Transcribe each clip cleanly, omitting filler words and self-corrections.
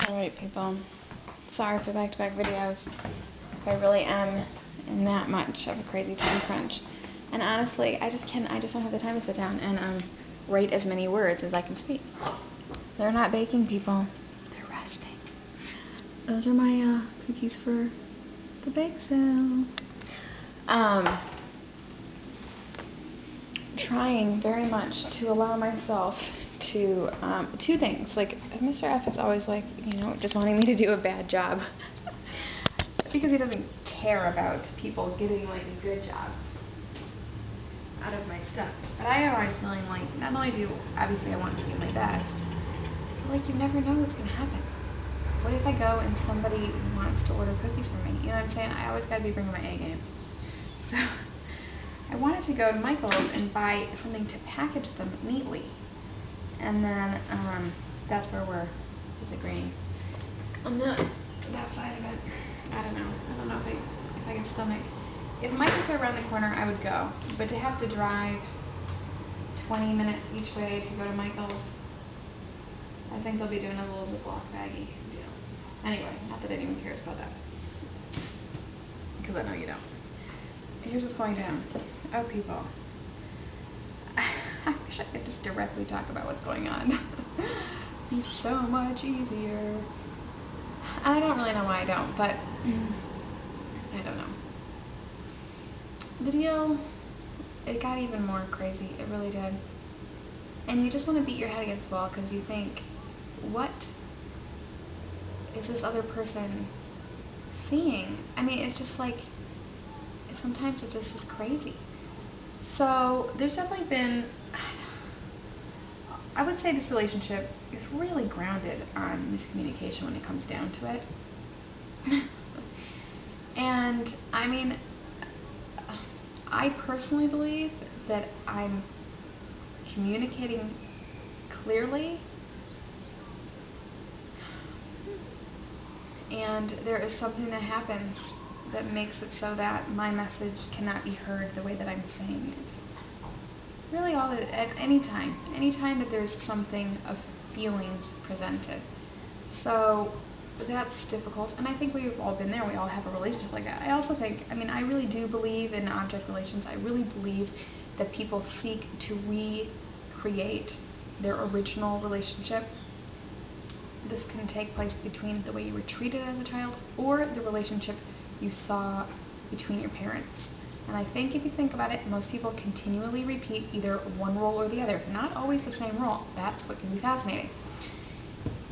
Alright people, sorry for back-to-back videos. I really am in that much of a crazy time crunch. And honestly, I just don't have the time to sit down and write as many words as I can speak. They're not baking, people. They're resting. Those are my cookies for the bake sale. Trying very much to allow myself to, two things. Like, Mr. F is always like, just wanting me to do a bad job. Because he doesn't care about people getting, like, a good job out of my stuff. But I am always feeling like, not only obviously I want to do my best, but, like, you never know what's going to happen. What if I go and somebody wants to order cookies from me? You know what I'm saying? I always got to be bringing my A game. So, I wanted to go to Michael's and buy something to package them neatly. And then, that's where we're disagreeing. On that side of it, I don't know. I don't know if I can stomach. If Michael's were around the corner, I would go. But to have to drive 20 minutes each way to go to Michael's, I think they'll be doing a little Ziploc baggy deal. Anyway, not that anyone cares about that. Because I know you don't. Here's what's going down. Oh, people. I wish I could just directly talk about what's going on. It's so much easier. I don't really know why I don't, but I don't know. The deal, it got even more crazy. It really did. And you just want to beat your head against the wall because you think, what is this other person seeing? I mean, it's just like, sometimes it just is crazy. So there's definitely been, I would say this relationship is really grounded on miscommunication when it comes down to it. And I mean, I personally believe that I'm communicating clearly, and there is something that happens that makes it so that my message cannot be heard the way that I'm saying it. Really at any time that there's something of feelings presented. So that's difficult, and I think we've all been there. We all have a relationship like that. I also think, I really do believe in object relations. I really believe that people seek to recreate their original relationship. This can take place between the way you were treated as a child or the relationship you saw between your parents. And I think if you think about it, most people continually repeat either one role or the other. Not always the same role. That's what can be fascinating.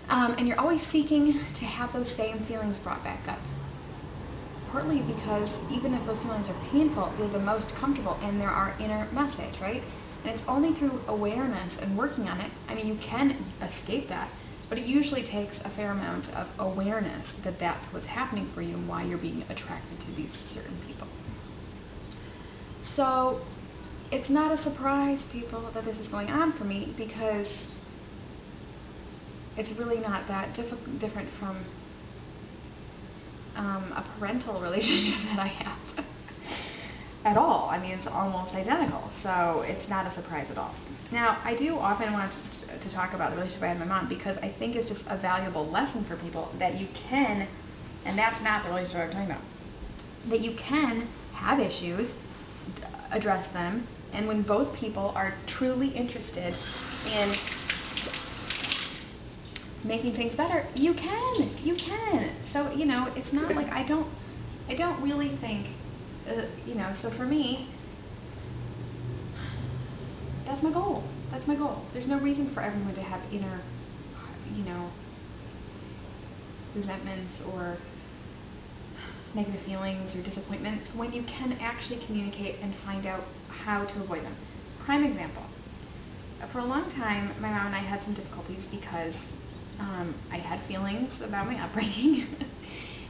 And you're always seeking to have those same feelings brought back up. Partly because even if those feelings are painful, they're the most comfortable and they're our inner message, right? And it's only through awareness and working on it, you can escape that, but it usually takes a fair amount of awareness that that's what's happening for you and why you're being attracted to these certain people. So, it's not a surprise, people, that this is going on for me because it's really not that different from a parental relationship that I have at all. It's almost identical, so it's not a surprise at all. Now, I do often want to talk about the relationship I had with my mom because I think it's just a valuable lesson for people that you can, and that's not the relationship I'm talking about, that you can have issues, address them, and when both people are truly interested in making things better, you can. So, it's not like I don't really think, so for me, that's my goal. That's my goal. There's no reason for everyone to have inner, resentments or negative feelings or disappointments when you can actually communicate and find out how to avoid them. Prime example. For a long time, my mom and I had some difficulties because I had feelings about my upbringing.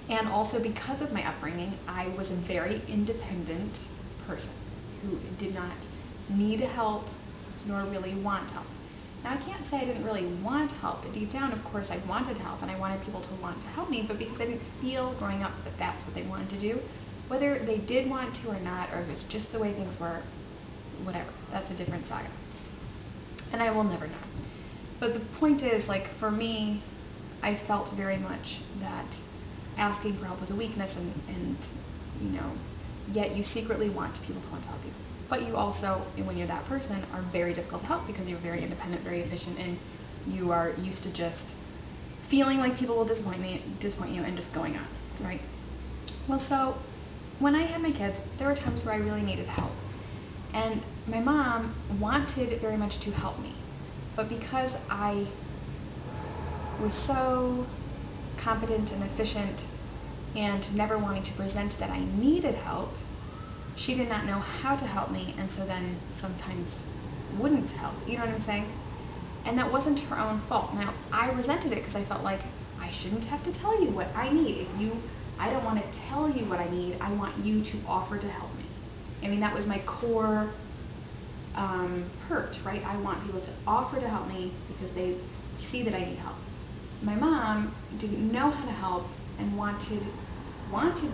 And also because of my upbringing, I was a very independent person who did not need help nor really want help. Now, I can't say I didn't really want help. Deep down, of course, I wanted help, and I wanted people to want to help me, but because I didn't feel growing up that that's what they wanted to do, whether they did want to or not, or if it's just the way things were, whatever, that's a different saga. And I will never know. But the point is, like, for me, I felt very much that asking for help was a weakness, and you know, yet you secretly want people to want to help you. But you also, when you're that person, are very difficult to help because you're very independent, very efficient, and you are used to just feeling like people will disappoint you, and just going on, right? Well, so when I had my kids, there were times where I really needed help. And my mom wanted very much to help me. But because I was so competent and efficient and never wanting to present that I needed help, she did not know how to help me, and so then sometimes wouldn't help. You know what I'm saying? And that wasn't her own fault. Now, I resented it because I felt like I shouldn't have to tell you what I need. I don't want to tell you what I need. I want you to offer to help me. I mean, that was my core hurt, right? I want people to offer to help me because they see that I need help. My mom didn't know how to help and wanted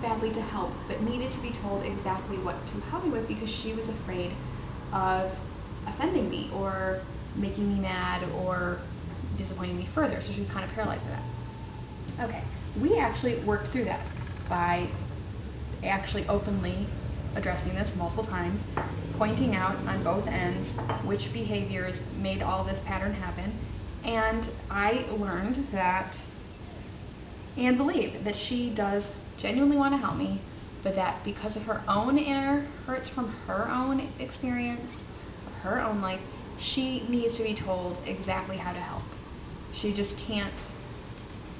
badly to help, but needed to be told exactly what to help me with because she was afraid of offending me or making me mad or disappointing me further. So she was kind of paralyzed by that. Okay, we actually worked through that by actually openly addressing this multiple times, pointing out on both ends which behaviors made all this pattern happen, and I learned that and believe that she does genuinely want to help me, but that because of her own inner hurts from her own experience of her own life, she needs to be told exactly how to help. She just can't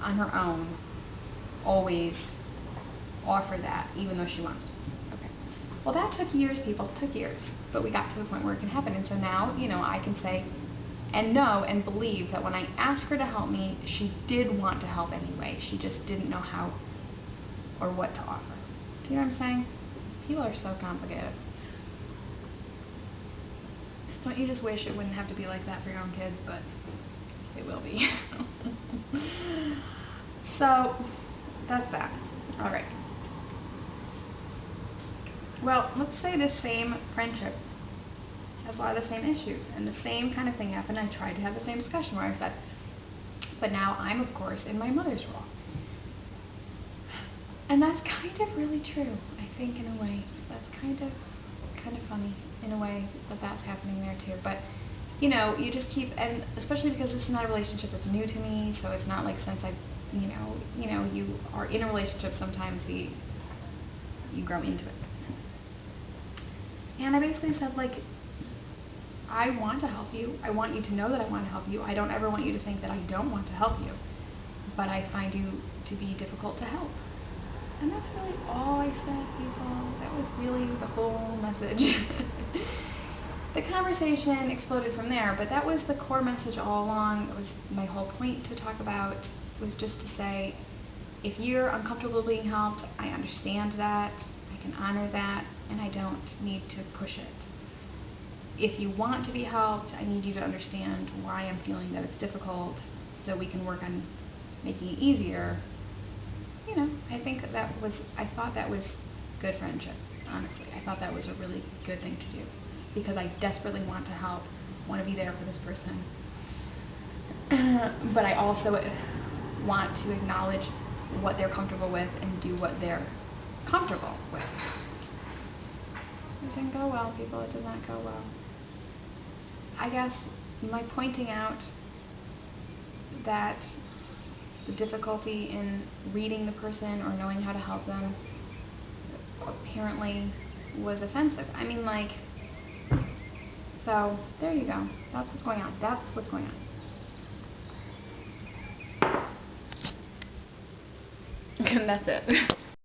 on her own always offer that, even though she wants to. Okay. Well, that took years, people. It took years. But we got to the point where it can happen. And so now, you know, I can say and know and believe that when I asked her to help me, she did want to help anyway. She just didn't know how or what to offer. Do you know what I'm saying? People are so complicated. Don't you just wish it wouldn't have to be like that for your own kids, but it will be. So, that's that. Alright. Well, let's say this same friendship has a lot of the same issues, and the same kind of thing happened. I tried to have the same discussion where I said, but now I'm, of course, in my mother's role. And that's kind of really true, I think, in a way. That's kind of funny, in a way, that that's happening there, too. But, you know, you just keep, and especially because this is not a relationship that's new to me, so it's not like since I've, you know, you are in a relationship, sometimes you grow into it. And I basically said, like, I want to help you. I want you to know that I want to help you. I don't ever want you to think that I don't want to help you. But I find you to be difficult to help. And that's really all I said, people. That was really the whole message. The conversation exploded from there, but that was the core message all along. It was my whole point to talk about, was just to say, if you're uncomfortable being helped, I understand that. I can honor that, and I don't need to push it. If you want to be helped, I need you to understand why I'm feeling that it's difficult, so we can work on making it easier. You know, I thought that was good friendship, honestly. I thought that was a really good thing to do, because I desperately want to help, want to be there for this person. But I also want to acknowledge what they're comfortable with and do what they're comfortable with. It didn't go well, people. It did not go well. I guess my pointing out that the difficulty in reading the person or knowing how to help them apparently was offensive. I mean, like, so there you go. That's what's going on. That's what's going on. And that's it.